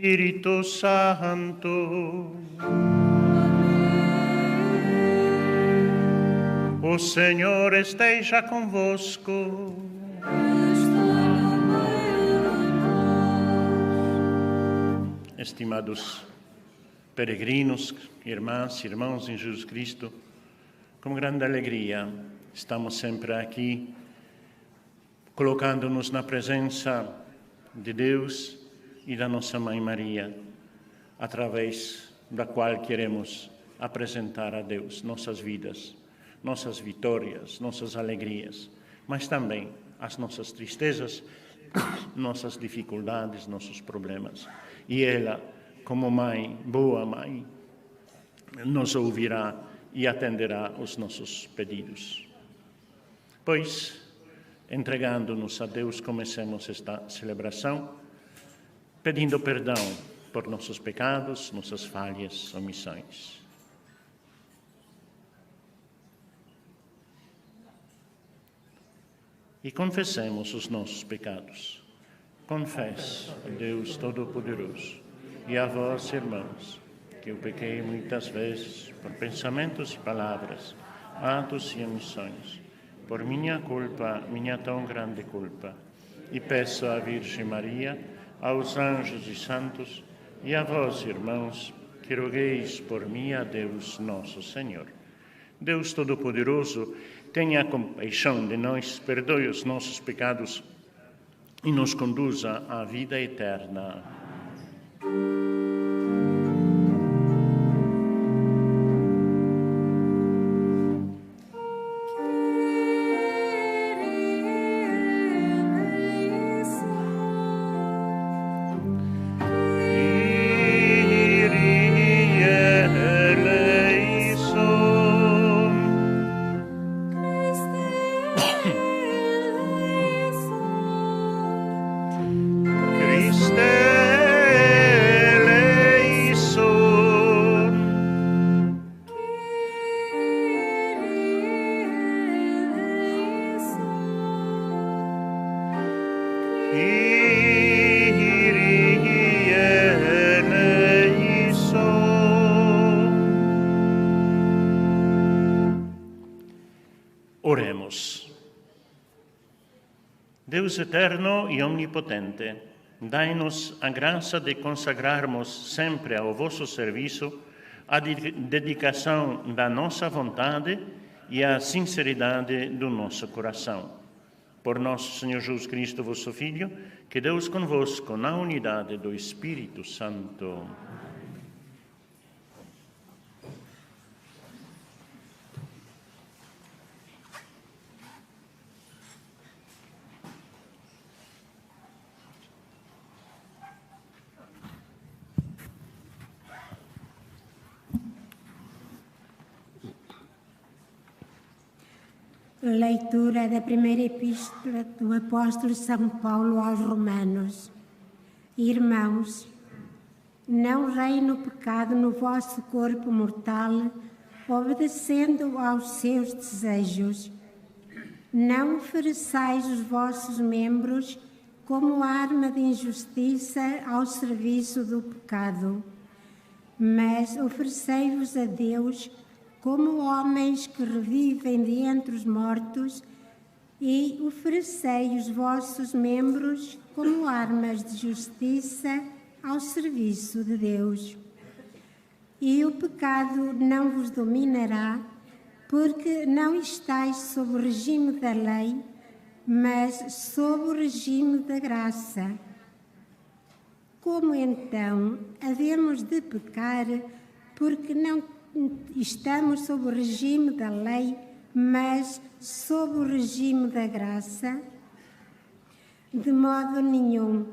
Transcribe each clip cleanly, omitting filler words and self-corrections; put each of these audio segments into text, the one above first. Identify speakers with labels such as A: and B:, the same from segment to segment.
A: Espírito Santo. O Senhor esteja convosco. Estimados peregrinos, irmãs e irmãos em Jesus Cristo, com grande alegria estamos sempre aqui, colocando-nos na presença de Deus e da nossa Mãe Maria, através da qual queremos apresentar a Deus nossas vidas, nossas vitórias, nossas alegrias, mas também as nossas tristezas, nossas dificuldades, nossos problemas. E ela, como mãe, boa mãe, nos ouvirá e atenderá os nossos pedidos. Pois, entregando-nos a Deus, comecemos esta celebração, pedindo perdão por nossos pecados, nossas falhas, omissões. E confessemos os nossos pecados. Confesso a Deus Todo-Poderoso e a vós, irmãos, que eu pequei muitas vezes por pensamentos e palavras, atos e omissões, por minha culpa, minha tão grande culpa. E peço à Virgem Maria, aos anjos e santos, e a vós, irmãos, que rogueis por mim a Deus nosso Senhor. Deus Todo-Poderoso, tenha compaixão de nós, perdoe os nossos pecados e nos conduza à vida eterna. Oremos. Deus eterno e omnipotente, dai-nos a graça de consagrarmos sempre ao vosso serviço a dedicação da nossa vontade e a sinceridade do nosso coração. Por nosso Senhor Jesus Cristo, vosso Filho, que Deus convosco na unidade do Espírito Santo.
B: Leitura da primeira epístola do apóstolo São Paulo aos Romanos. Irmãos, não reine o pecado no vosso corpo mortal, obedecendo aos seus desejos. Não ofereçais os vossos membros como arma de injustiça ao serviço do pecado, mas oferecei-vos a Deus como homens que revivem de entre os mortos, e oferecei os vossos membros como armas de justiça ao serviço de Deus. E o pecado não vos dominará, porque não estáis sob o regime da lei, mas sob o regime da graça. Como então havemos de pecar, porque não estamos sob o regime da lei, mas sob o regime da graça? De modo nenhum.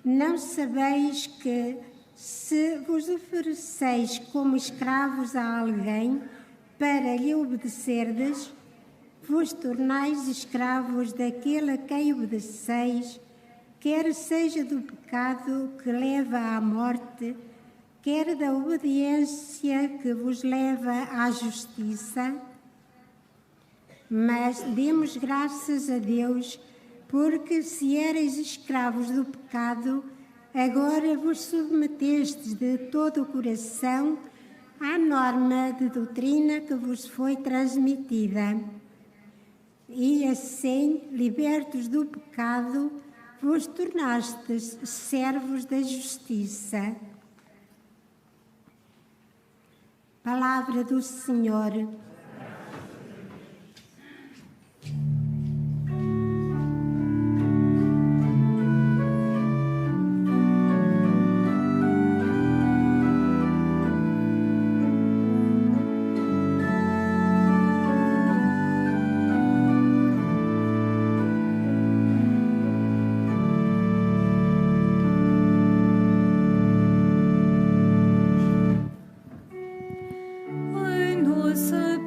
B: Não sabeis que, se vos ofereceis como escravos a alguém para lhe obedecerdes, vos tornais escravos daquele a quem obedeceis, quer seja do pecado que leva à morte, quer da obediência que vos leva à justiça? Mas demos graças a Deus, porque se erais escravos do pecado, agora vos submetestes de todo o coração à norma de doutrina que vos foi transmitida. E assim, libertos do pecado, vos tornastes servos da justiça. Palavra do Senhor.
C: Nossa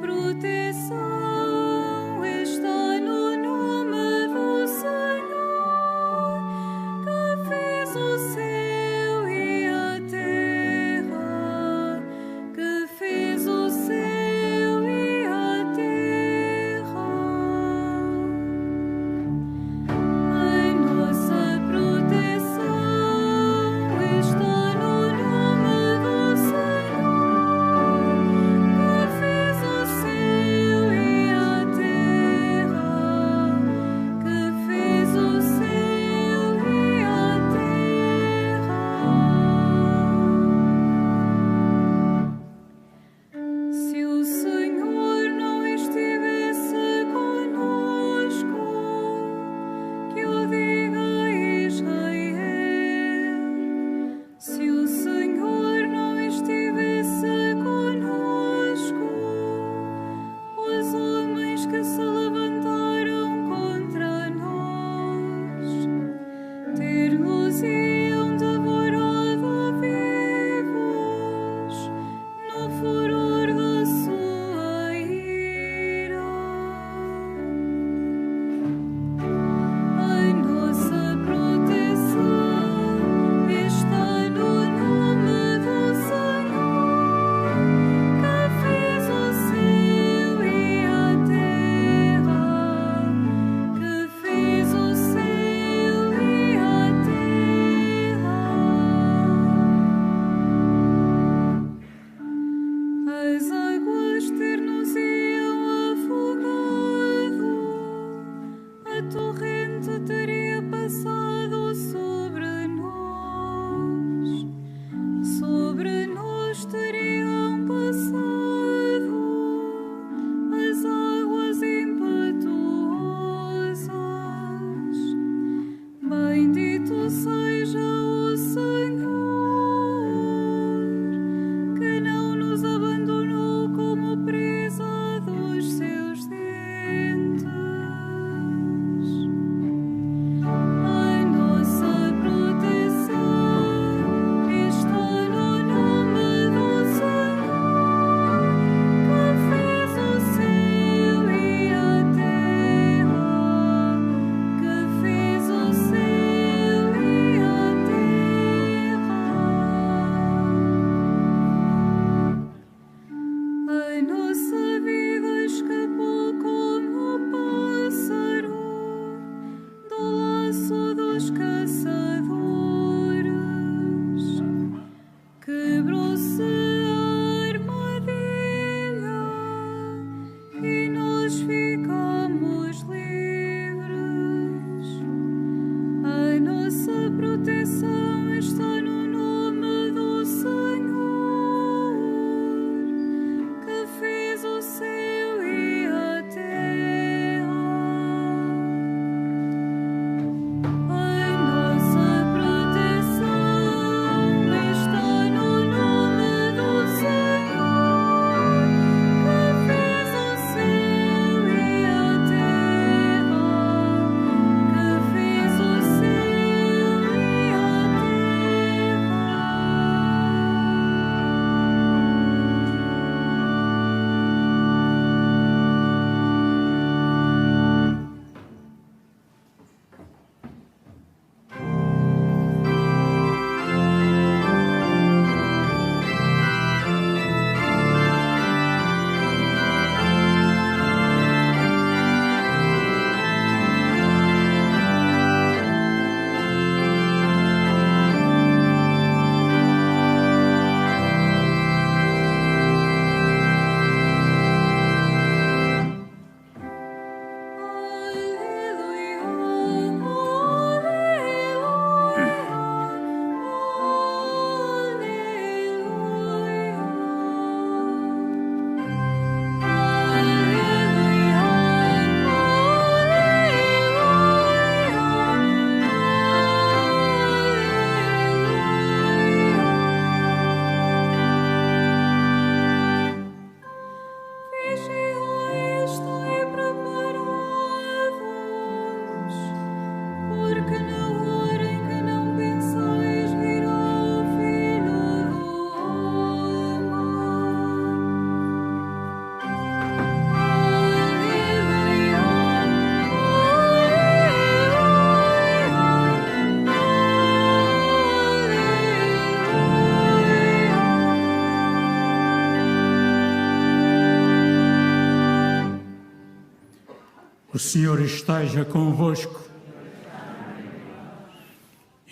C: O Senhor esteja convosco.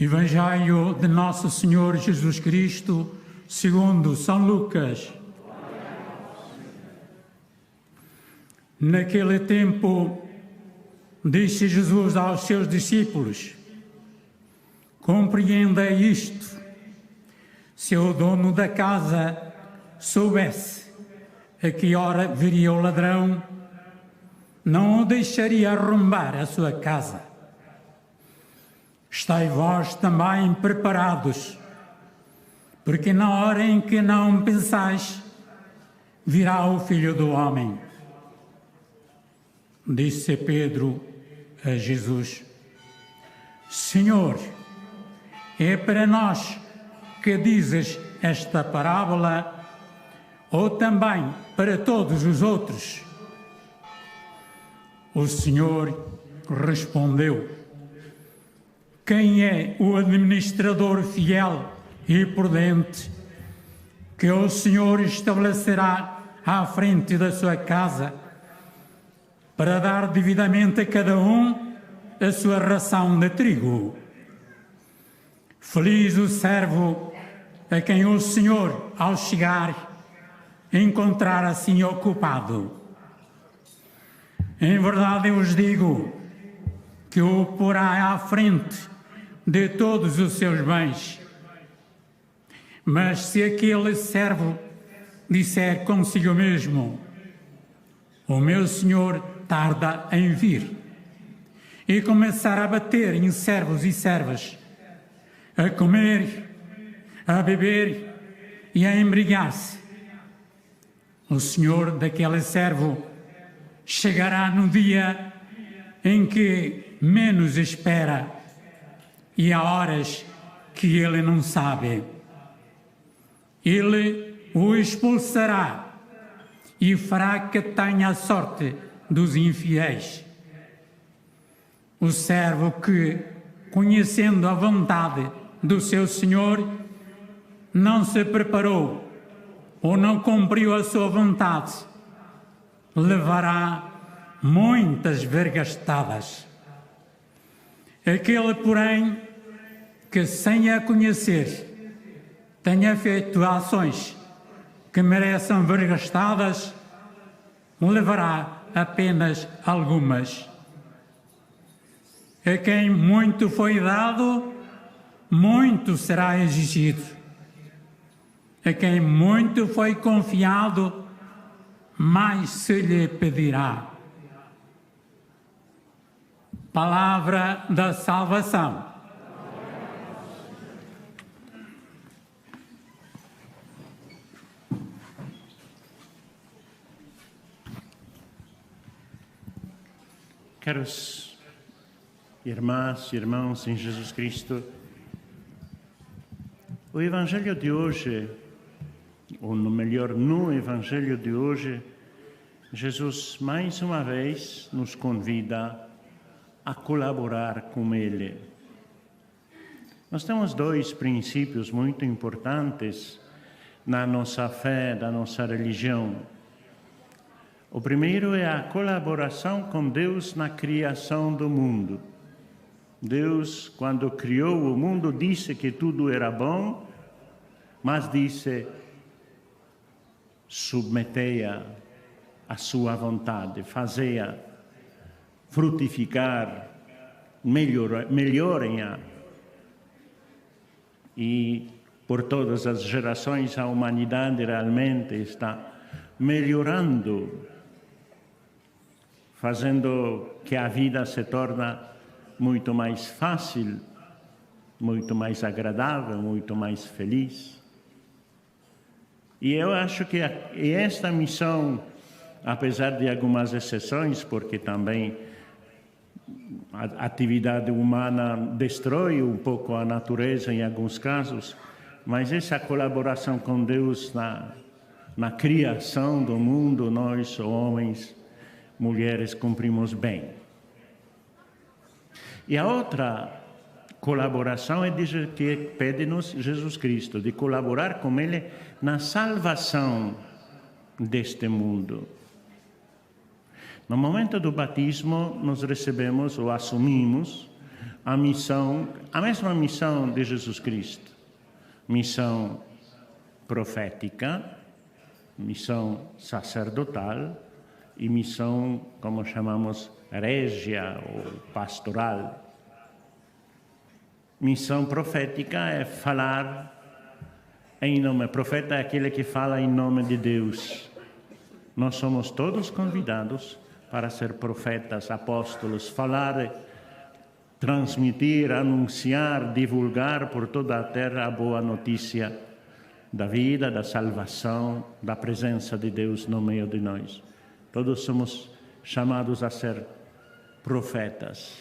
C: Evangelho de Nosso Senhor Jesus Cristo, segundo São Lucas. Naquele tempo, disse Jesus aos seus discípulos: compreendei isto. Se o dono da casa soubesse a que hora viria o ladrão, não o deixaria arrombar a sua casa. Estai vós também preparados, porque na hora em que não pensais, virá o Filho do Homem. Disse Pedro a Jesus: Senhor, é para nós que dizes esta parábola, ou também para todos os outros? O Senhor respondeu: quem é o administrador fiel e prudente que o Senhor estabelecerá à frente da sua casa para dar devidamente a cada um a sua ração de trigo? Feliz o servo a quem o Senhor, ao chegar, encontrar assim ocupado. Em verdade eu vos digo que o porá à frente de todos os seus bens. Mas se aquele servo disser consigo mesmo: o meu Senhor tarda em vir, e começar a bater em servos e servas, a comer, a beber e a embriagar-se, o Senhor daquele servo chegará no dia em que menos espera e a horas que ele não sabe. Ele o expulsará e fará que tenha a sorte dos infiéis. O servo que, conhecendo a vontade do seu Senhor, não se preparou ou não cumpriu a sua vontade, levará muitas vergastadas. Aquele, porém, que sem a conhecer tenha feito ações que mereçam vergastadas, levará apenas algumas. A quem muito foi dado, muito será exigido. A quem muito foi confiado, mais se lhe pedirá. Palavra da salvação.
A: Caros irmãs e irmãos em Jesus Cristo, o Evangelho de hoje, ou melhor, no Evangelho de hoje, Jesus mais uma vez nos convida a colaborar com Ele. Nós temos dois princípios muito importantes na nossa fé, da nossa religião. O primeiro é a colaboração com Deus na criação do mundo. Deus, quando criou o mundo, disse que tudo era bom, mas disse: submetei-a à sua vontade, fazei-a frutificar, melhorem-a. E por todas as gerações a humanidade realmente está melhorando, fazendo que a vida se torne muito mais fácil, muito mais agradável, muito mais feliz. E eu acho que esta missão, apesar de algumas exceções, porque também a atividade humana destrói um pouco a natureza em alguns casos, mas essa colaboração com Deus na criação do mundo, nós, homens, mulheres, cumprimos bem. E a outra colaboração é que pede-nos Jesus Cristo, de colaborar com Ele na salvação deste mundo. No momento do batismo, nós recebemos ou assumimos a mesma missão de Jesus Cristo. Missão profética, missão sacerdotal e missão, como chamamos, régia ou pastoral. Missão profética é falar em nome. Profeta é aquele que fala em nome de Deus. Nós somos todos convidados para ser profetas, apóstolos, falar, transmitir, anunciar, divulgar por toda a terra a boa notícia da vida, da salvação, da presença de Deus no meio de nós. Todos somos chamados a ser profetas.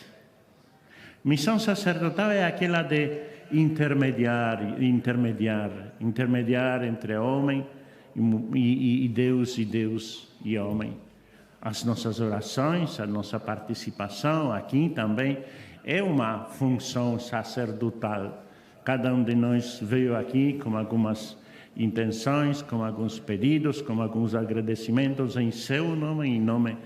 A: Missão sacerdotal é aquela de intermediar entre homem e Deus e homem. As nossas orações, a nossa participação aqui também é uma função sacerdotal. Cada um de nós veio aqui com algumas intenções, com alguns pedidos, com alguns agradecimentos em seu nome e em nome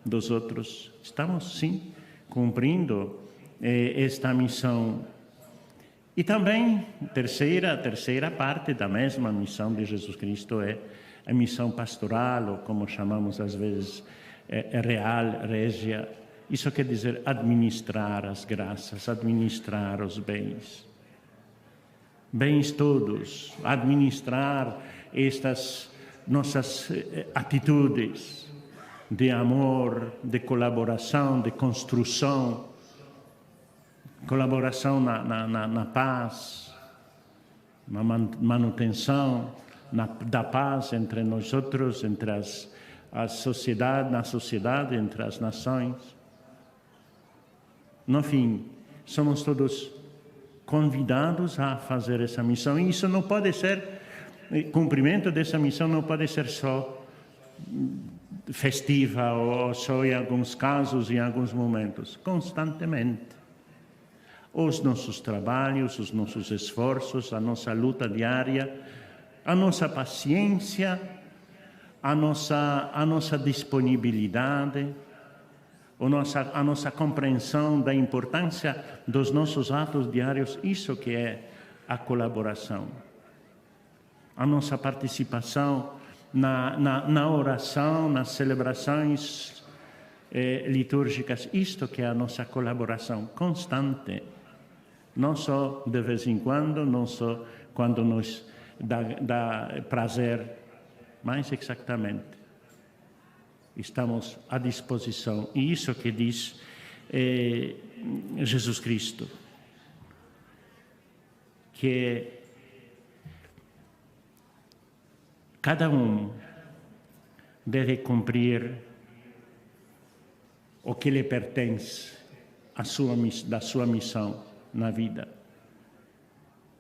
A: dos outros. Estamos, sim, cumprindo esta missão. E também, terceira parte da mesma missão de Jesus Cristo é a missão pastoral, ou como chamamos às vezes, real, régia. Isso quer dizer administrar as graças, administrar os bens. Bens todos, administrar estas nossas atitudes de amor, de colaboração, de construção, colaboração na paz, na manutenção da paz entre nós outros, entre na sociedade, entre as nações. No fim, somos todos convidados a fazer essa missão. E isso não pode ser, cumprimento dessa missão não pode ser só festiva ou só em alguns casos, em alguns momentos. Constantemente. Os nossos trabalhos, os nossos esforços, a nossa luta diária, a nossa paciência, a nossa disponibilidade, a nossa compreensão da importância dos nossos atos diários, isso que é a colaboração. A nossa participação na oração, nas celebrações litúrgicas, isto que é a nossa colaboração constante. Não só de vez em quando, não só quando nos dá prazer, mas exatamente. Estamos à disposição. E isso que diz Jesus Cristo, que cada um deve cumprir o que lhe pertence da sua missão na vida,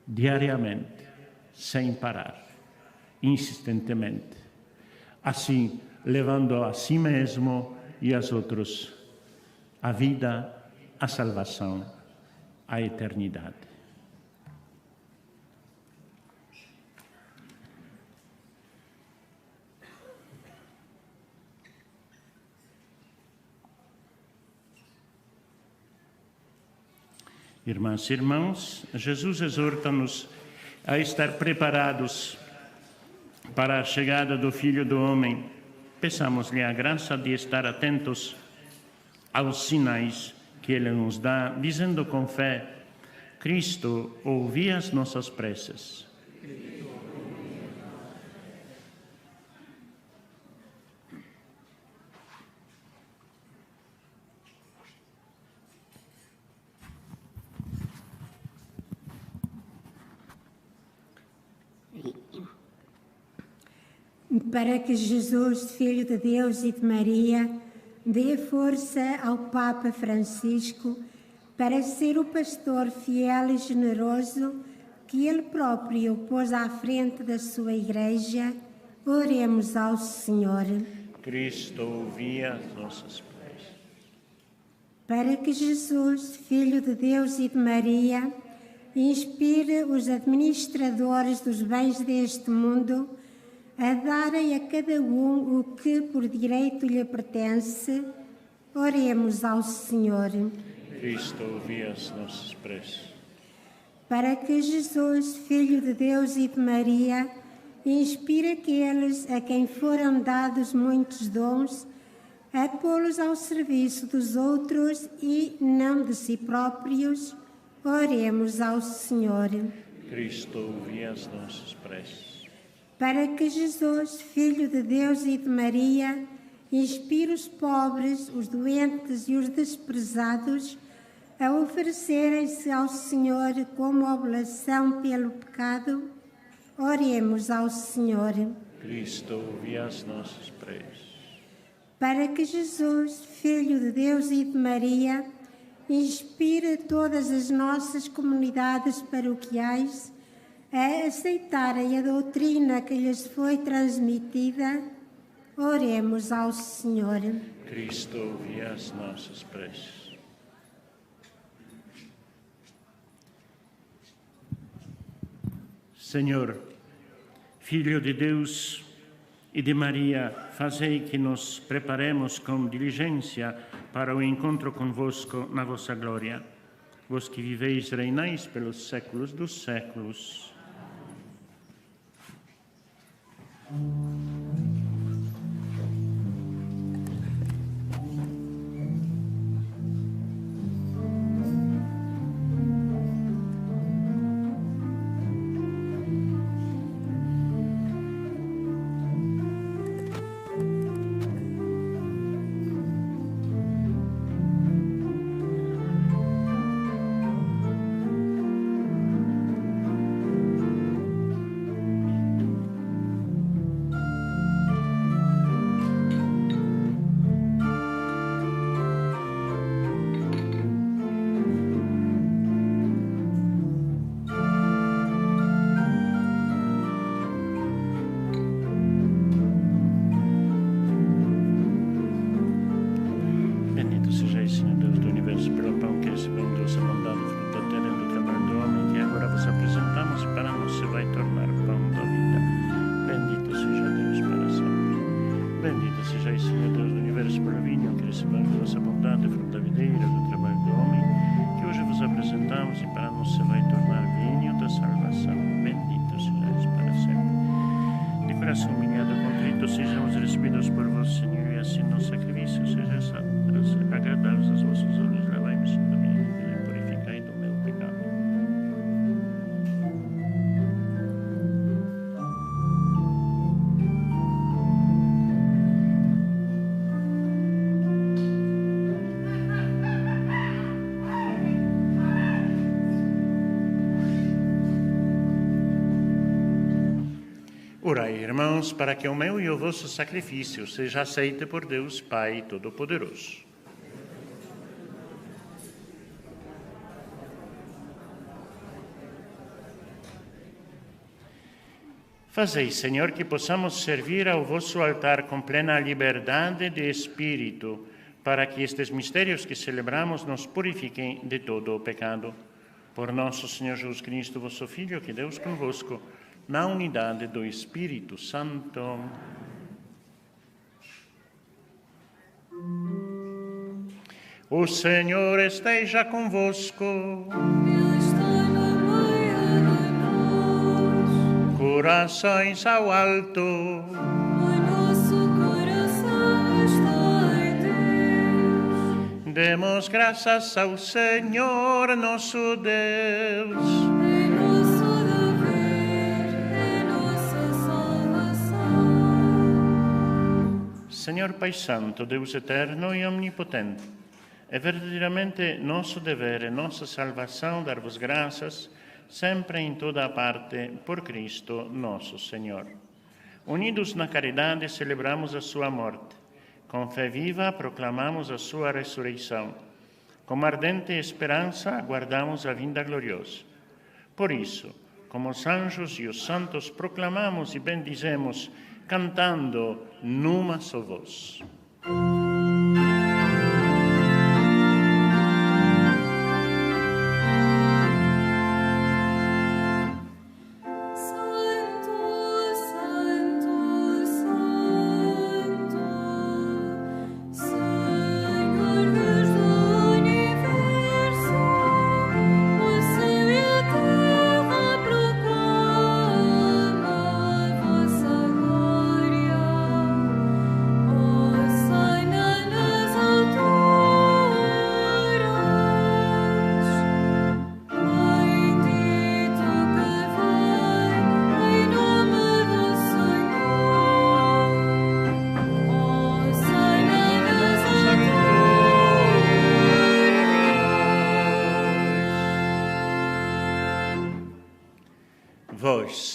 A: diariamente, sem parar, insistentemente, assim levando a si mesmo e aos outros a vida, a salvação, a eternidade. Irmãs e irmãos, Jesus exorta-nos a estar preparados para a chegada do Filho do Homem. Peçamos-lhe a graça de estar atentos aos sinais que Ele nos dá, dizendo com fé: Cristo, ouvi as nossas preces.
B: Para que Jesus, Filho de Deus e de Maria, dê força ao Papa Francisco para ser o pastor fiel e generoso que ele próprio pôs à frente da sua Igreja, oremos ao Senhor.
A: Cristo, ouvi as nossas preces.
B: Para que Jesus, Filho de Deus e de Maria, inspire os administradores dos bens deste mundo a darem a cada um o que por direito lhe pertence, oremos ao Senhor.
A: Cristo, ouvi as nossas preces.
B: Para que Jesus, Filho de Deus e de Maria, inspire aqueles a quem foram dados muitos dons, a pô-los ao serviço dos outros e não de si próprios, oremos ao Senhor.
A: Cristo, ouvi as nossas preces.
B: Para que Jesus, Filho de Deus e de Maria, inspire os pobres, os doentes e os desprezados a oferecerem-se ao Senhor como oblação pelo pecado, oremos ao Senhor.
A: Cristo, ouvi as nossas preces.
B: Para que Jesus, Filho de Deus e de Maria, inspire todas as nossas comunidades paroquiais a aceitarem a doutrina que lhes foi transmitida, oremos ao Senhor.
A: Cristo, ouvi as nossas preces. Senhor, Filho de Deus e de Maria, fazei que nos preparemos com diligência para o encontro convosco na vossa glória. Vós que viveis e reinais pelos séculos dos séculos. Orai, irmãos, para que o meu e o vosso sacrifício seja aceito por Deus Pai Todo-Poderoso. Fazei, Senhor, que possamos servir ao vosso altar com plena liberdade de espírito, para que estes mistérios que celebramos nos purifiquem de todo o pecado. Por nosso Senhor Jesus Cristo, vosso Filho, que Deus convosco, na unidade do Espírito Santo. O Senhor esteja convosco.
D: Ele está no meio de nós.
A: Corações ao alto.
D: O nosso coração está em Deus.
A: Demos graças ao Senhor, nosso Deus. Senhor Pai Santo, Deus eterno e omnipotente, é verdadeiramente nosso dever e nossa salvação dar-vos graças, sempre e em toda a parte, por Cristo nosso Senhor. Unidos na caridade, celebramos a sua morte. Com fé viva, proclamamos a sua ressurreição. Com ardente esperança, aguardamos a vinda gloriosa. Por isso, como os anjos e os santos, proclamamos e bendizemos, cantando numa só voz.
D: Santo, Santo,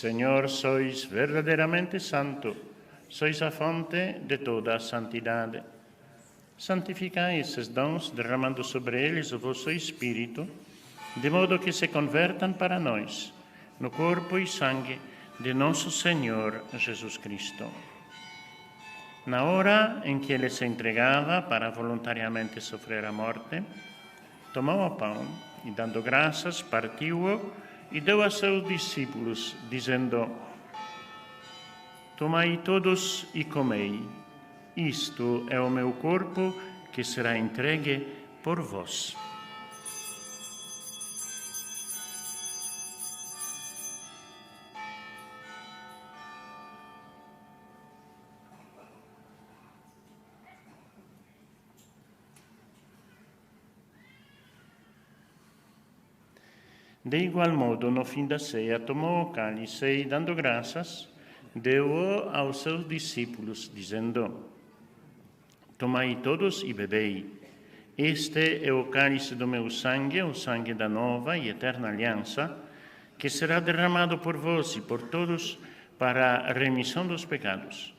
A: Señor, sois verdaderamente santo, sois a fonte de toda a santidade. Santificai esses dons, derramando sobre eles o vosso Espírito, de modo que se convertam para nós no corpo e sangue de nosso Senhor Jesus Cristo. Na hora em que ele se entregava para voluntariamente sofrer a morte, tomou o pão e, dando graças, partiu-o e deu a seus discípulos, dizendo: Tomai todos e comei. Isto é o meu corpo que será entregue por vós. De igual modo, no fim da ceia, tomou o cálice e, dando graças, deu-o aos seus discípulos, dizendo: Tomai todos e bebei. Este é o cálice do meu sangue, o sangue da nova e eterna aliança, que será derramado por vós e por todos para a remissão dos pecados.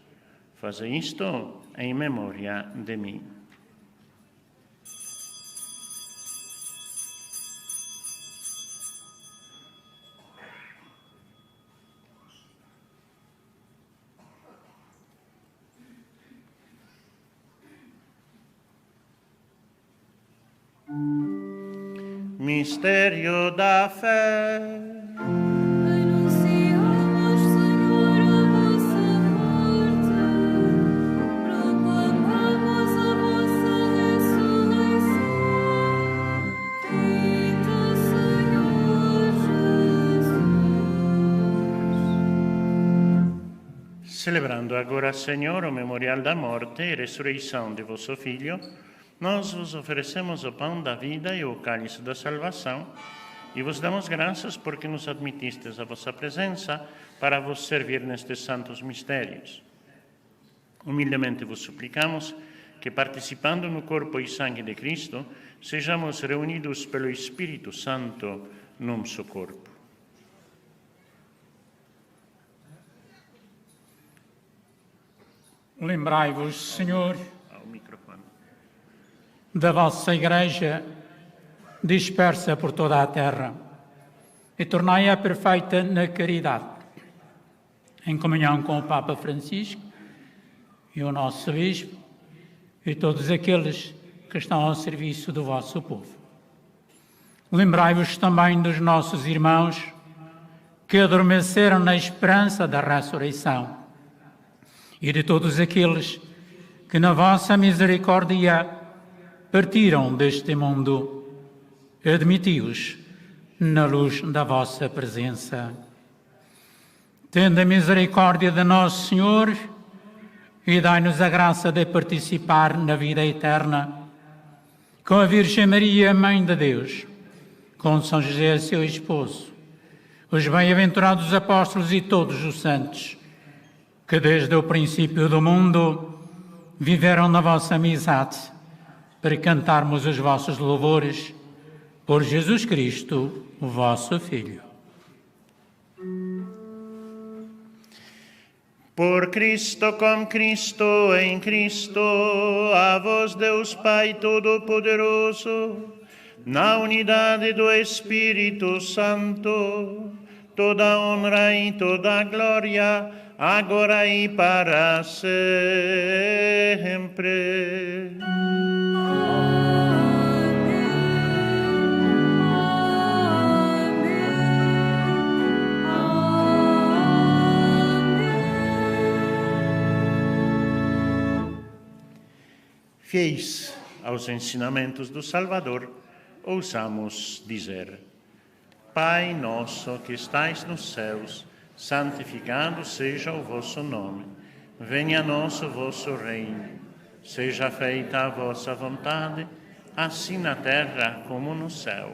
A: Fazei isto em memória de mim. Mistério da fé.
D: Anunciamos, Senhor, a vossa morte, proclamamos a vossa ressurreição. Vinde, Senhor Jesus.
A: Celebrando agora, Senhor, o memorial da morte e ressurreição de vosso Filho, nós vos oferecemos o pão da vida e o cálice da salvação e vos damos graças porque nos admitistes a vossa presença para vos servir nestes santos mistérios. Humildemente vos suplicamos que, participando no corpo e sangue de Cristo, sejamos reunidos pelo Espírito Santo num só corpo.
C: Lembrai-vos, Senhor, da vossa Igreja dispersa por toda a terra e tornai-a perfeita na caridade, em comunhão com o Papa Francisco e o nosso Bispo e todos aqueles que estão ao serviço do vosso povo. Lembrai-vos também dos nossos irmãos que adormeceram na esperança da ressurreição e de todos aqueles que na vossa misericórdia partiram deste mundo. Admiti-os na luz da vossa presença. Tende a misericórdia de nosso Senhor e dai-nos a graça de participar na vida eterna com a Virgem Maria, Mãe de Deus, com São José, seu esposo, os bem-aventurados apóstolos e todos os santos, que desde o princípio do mundo viveram na vossa amizade, para cantarmos os vossos louvores por Jesus Cristo, o vosso Filho.
A: Por Cristo, com Cristo, em Cristo, a vós Deus Pai Todo-Poderoso, na unidade do Espírito Santo, toda a honra e toda a glória, agora e para sempre. Fiéis aos ensinamentos do Salvador, ousamos dizer: Pai nosso que estais nos céus, santificado seja o vosso nome. Venha a nós o vosso reino. Seja feita a vossa vontade, assim na terra como no céu.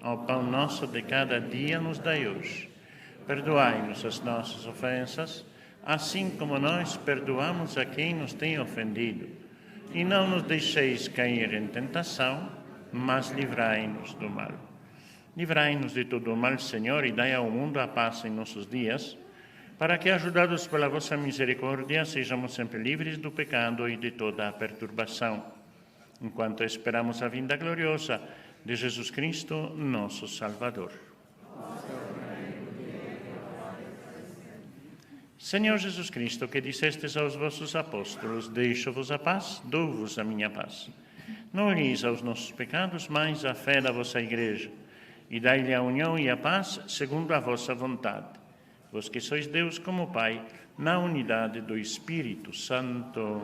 A: O pão nosso de cada dia nos dai hoje. Perdoai-nos as nossas ofensas, assim como nós perdoamos a quem nos tem ofendido. E não nos deixeis cair em tentação, mas livrai-nos do mal. Livrai-nos de todo o mal, Senhor, e dai ao mundo a paz em nossos dias, para que, ajudados pela vossa misericórdia, sejamos sempre livres do pecado e de toda a perturbação, enquanto esperamos a vinda gloriosa de Jesus Cristo, nosso Salvador. Senhor Jesus Cristo, que dissestes aos vossos apóstolos, deixo-vos a paz, dou-vos a minha paz. Não olheis aos nossos pecados, mas à fé da vossa Igreja, e dai-lhe a união e a paz segundo a vossa vontade. Vós que sois Deus como Pai, na unidade do Espírito Santo.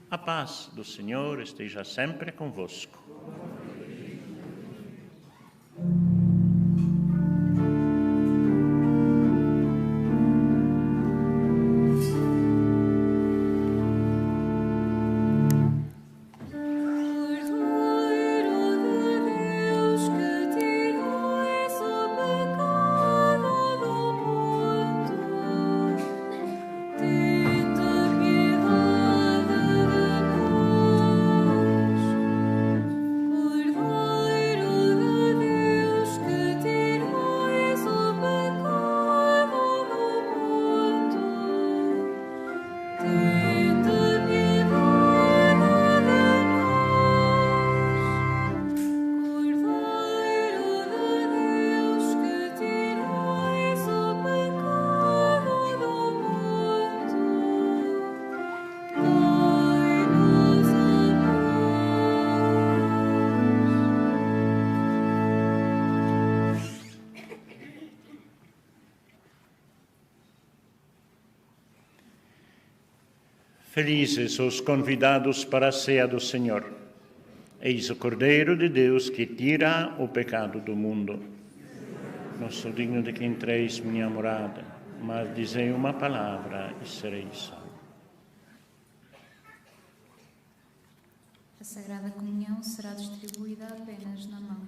A: A paz do Senhor esteja sempre convosco. Felizes os convidados para a ceia do Senhor. Eis o Cordeiro de Deus que tira o pecado do mundo. Não sou digno de que entreis minha morada, mas dizei uma palavra e sereis salvos.
E: A Sagrada Comunhão será distribuída apenas na mão.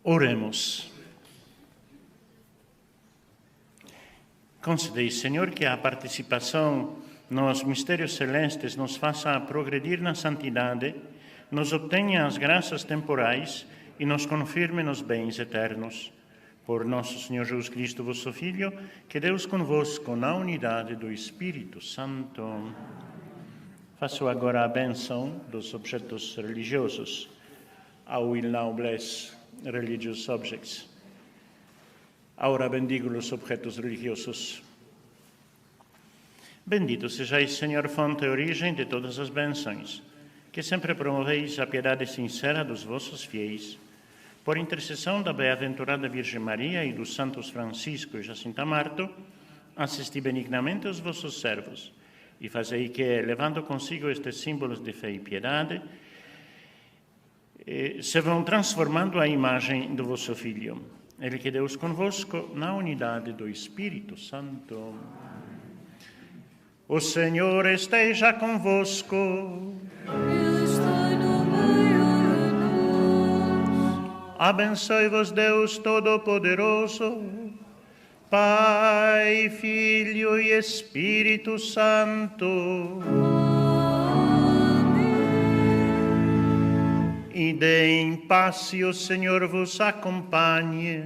A: Oremos. Concedei, Senhor, que a participação nos mistérios celestes nos faça progredir na santidade, nos obtenha as graças temporais e nos confirme nos bens eternos. Por nosso Senhor Jesus Cristo, vosso Filho, que Deus convosco na unidade do Espírito Santo. Faço agora a bênção dos objetos religiosos. I will now bless religious objects. Ahora bendigo los objetos religiosos. Bendito sejais, Senhor, fonte e origem de todas as bênçãos, que sempre promoveis a piedade sincera dos vossos fiéis. Por intercessão da bem-aventurada Virgem Maria e dos santos Francisco e Jacinta Marto, assisti benignamente os vossos servos e fazei que, levando consigo estes símbolos de fé e piedade, se vão transformando à imagem do vosso Filho. Ele que Deus convosco na unidade do Espírito Santo. O Senhor esteja convosco.
D: Ele está no meio de nós.
A: Abençoe-vos Deus Todo-Poderoso, Pai, Filho e Espírito Santo. E em paz, e o Senhor vos acompanhe.